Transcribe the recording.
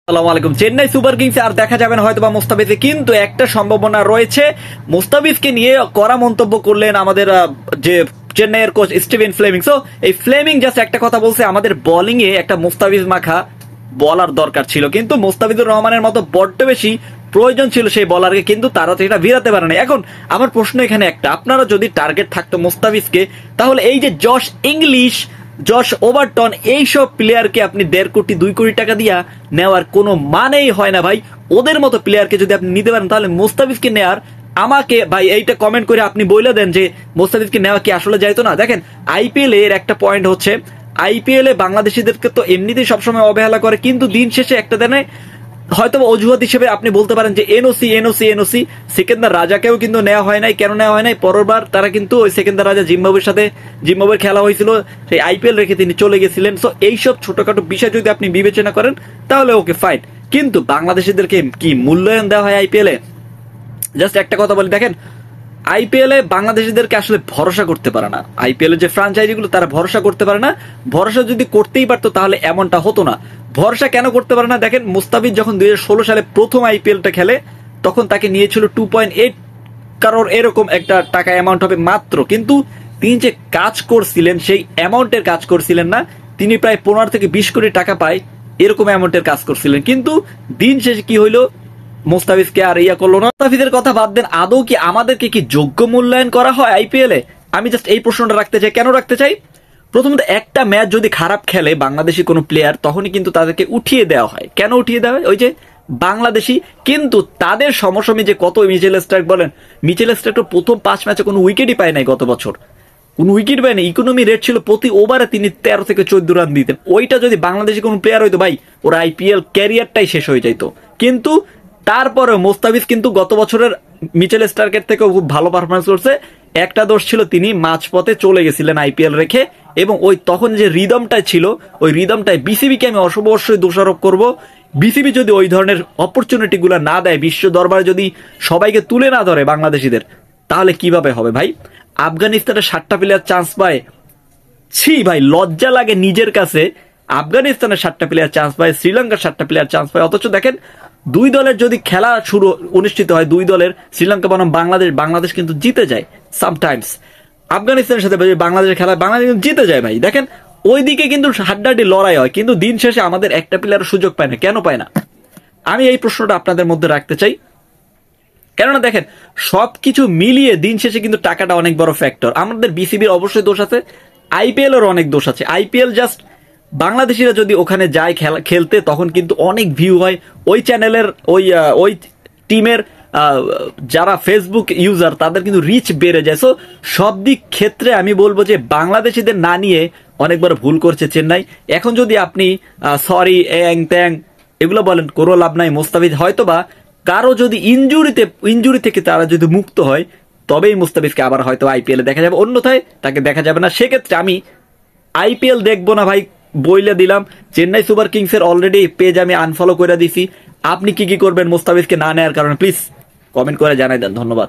আসসালামু আলাইকুম। চেন্নাই সুপার কিংসে আর দেখা যাবে না হয়তোবা মুস্তাফিজকে, কিন্তু একটা সম্ভাবনা রয়েছে। মুস্তাফিজকে নিয়ে কড়া মন্তব্য করলেন আমাদের যে চেন্নাইয়ের কোচ স্টিভেন ফ্লেমিং। সো এই ফ্লেমিং জাস্ট একটা কথা বলছে, আমাদের বোলিং এ একটা মুস্তাফিজ মাখা বলার দরকার ছিল, কিন্তু মুস্তাফিজুর রহমানের মতো বড্ড বেশি প্রয়োজন ছিল সেই বলারকে, কিন্তু তারা তো এটা ভিড়াতে পারে না। এখন আমার প্রশ্ন এখানে একটা, আপনারা যদি টার্গেট থাকতো মুস্তাফিজকে, তাহলে এই যে জশ ইংলিশ, জশ ওভারটন, এইসব প্লেয়ারকে আপনি 1.5 কোটি 2 কোটি টাকা দিয়া নেওয়ার কোনো মানেই হয় না ভাই। ওদের মতো প্লেয়ারকে যদি আপনি নিতে পারেন, তাহলে মুস্তাফিজকে নেওয়ার, আমাকে ভাই এইটা কমেন্ট করে আপনি বলে দেন যে মুস্তাফিজকে নেওয়া কি আসলে যাইতো না। দেখেন আইপিএল এর একটা পয়েন্ট হচ্ছে, আইপিএল এ বাংলাদেশিদেরকে তো এমনিতেই সবসময় অবহেলা করে, কিন্তু দিন শেষে একটা দিনে হয়তো অজুহাত হিসেবে আপনি বলতে পারেন যে এনওসি এনওসি এনওসি। সেকেন্দার রাজাকেও কিন্তু নেওয়া হয় নাই। কেন নেওয়া হয় নাই? পরেরবার তারা কিন্তু ওই সেকেন্দার রাজা জিম্বাবুয়ের সাথে, জিম্বাবুয়ের খেলা হয়েছিল, সেই আইপিএল রেখে তিনি চলে গেছিলেন। সো এইসব ছোটখাটো বিষয় যদি আপনি বিবেচনা করেন তাহলে ওকে ফাইন, কিন্তু বাংলাদেশিদেরকে কি মূল্যায়ন দেওয়া হয় আইপিএল এ? জাস্ট একটা কথা বলি, দেখেন আইপিএল এ বাংলাদেশিদেরকে আসলে ভরসা করতে পারে না। আইপিএল এর যে ফ্রাঞ্চাইজি গুলো তারা ভরসা করতে পারে না। ভরসা যদি করতেই পারতো তাহলে এমনটা হতো না। ভরসা কেন করতে পারে না? দেখেন মুস্তাফিজ যখন 2016 সালে প্রথম আইপিএলটা খেলে, তখন তাকে নিয়েছিল 2.8 কারোর এরকম একটা টাকা অ্যামাউন্ট হবে মাত্র, কিন্তু তিনি যে কাজ করছিলেন সেই অ্যামাউন্টের কাজ করছিলেন না। তিনি প্রায় 15 থেকে 20 কোটি টাকা পায় এরকম অ্যামাউন্টের কাজ করছিলেন, কিন্তু দিন শেষে কি হইলো, মোস্তাফিজকে আর ইয়া করলো না। মোস্তাফিজের কথা বাদ দেন, আদৌ কি আমাদেরকে কি যোগ্য মূল্যায়ন করা হয় আইপিএল এ? আমি জাস্ট এই প্রশ্নটা রাখতে চাই। কেন রাখতে চাই? প্রথমত, একটা ম্যাচ যদি খারাপ খেলে বাংলাদেশি কোনো প্লেয়ার, তখনই কিন্তু তাদেরকে উঠিয়ে দেওয়া হয়। কেন উঠিয়ে দেওয়া হয়? ওই যে বাংলাদেশি, কিন্তু তাদের সমসাময়িক যে কত মিচেল স্টার্ক বলেন, মিচেল স্টার্ক তো প্রথম 5 ম্যাচে কোনো উইকেটই পায় নাই গত বছর, কোনো উইকেট পায়নি। ইকোনমি রেট ছিল প্রতি ওভারে তিনি 13 থেকে 14 রান দিতেন। ওইটা যদি বাংলাদেশি কোনো প্লেয়ার হইতো ভাই, ওর আইপিএল ক্যারিয়ারটাই শেষ হয়ে যাইতো। কিন্তু তারপরে মোস্তাফিজ কিন্তু গত বছরের মিচেল স্টার্কের থেকে খুব ভালো পারফরমেন্স করছে। একটা দোষ ছিল, তিনি মাঝপথে চলে গেছিলেন আইপিএল রেখে, এবং ওই তখন যে রিদমটা ছিল, ওই রিদমটায় বিসিবিকে আমি অবশ্যই দোষারোপ করব। বিসিবি যদি ওই ধরনের অপরচুনিটি গুলো না দেয়, বিশ্ব দরবারে যদি সবাইকে তুলে না ধরে বাংলাদেশিদের, তাহলে কিভাবে হবে ভাই? আফগানিস্তানের 7টা প্লেয়ার চান্স পায়, ছি ভাই, লজ্জা লাগে নিজের কাছে। আফগানিস্তানের 7টা প্লেয়ার চান্স পায়, শ্রীলঙ্কার 7টা প্লেয়ার চান্স পায়, অথচ দেখেন দুই দলের যদি খেলা অনুষ্ঠিত হয়, দুই দলের, শ্রীলঙ্কা বনাম বাংলাদেশ কিন্তু জিতে যায় সামটাইমস। আফগানিস্তানের সাথে বাংলাদেশের খেলা বাংলাদেশ কিন্তু জিতে যায় ভাই। দেখেন ওইদিকে কিন্তু হাড্ডাহাড্ডি লড়াই হয়, কিন্তু দিন শেষে আমাদের একটা প্লেয়ার সুযোগ পায় না। কেন পায় না? আমি এই প্রশ্নটা আপনাদের মধ্যে রাখতে চাই। কেননা দেখেন সবকিছু মিলিয়ে দিন শেষে কিন্তু টাকাটা অনেক বড় ফ্যাক্টর। আমাদের বিসিবির অবশ্যই দোষ আছে, আইপিএল এর অনেক দোষ আছে। আইপিএল জাস্ট বাংলাদেশিরা যদি ওখানে যায় খেলতে, তখন কিন্তু অনেক ভিউ হয়। ওই চ্যানেলের ওই টিমের যারা ফেসবুক ইউজার, তাদের কিন্তু রিচ বেড়ে যায়। সো সব দিক ক্ষেত্রে আমি বলবো যে বাংলাদেশিদের না নিয়ে অনেকবার ভুল করছে চেন্নাই। এখন যদি আপনি সরি অ্যাং ত্যাং এগুলো বলেন, কোনো লাভ নাই। মোস্তাফিজ হয়তোবা কারো যদি ইনজুরি থেকে তারা যদি মুক্ত হয়, তবেই মুস্তাফিজকে আবার হয়তো আইপিএল এ দেখা যাবে, অন্যথায় তাকে দেখা যাবে না। সেক্ষেত্রে আমি আইপিএল দেখবো না ভাই, বইলে দিলাম। চেন্নাই সুপার কিংস এর অলরেডি পেজ আমি আনফলো করে দিছি। আপনি কি করবেন মুস্তাফিজকে না নেওয়ার কারণে? প্লিজ কমেন্ট করে জানাই দেন। ধন্যবাদ।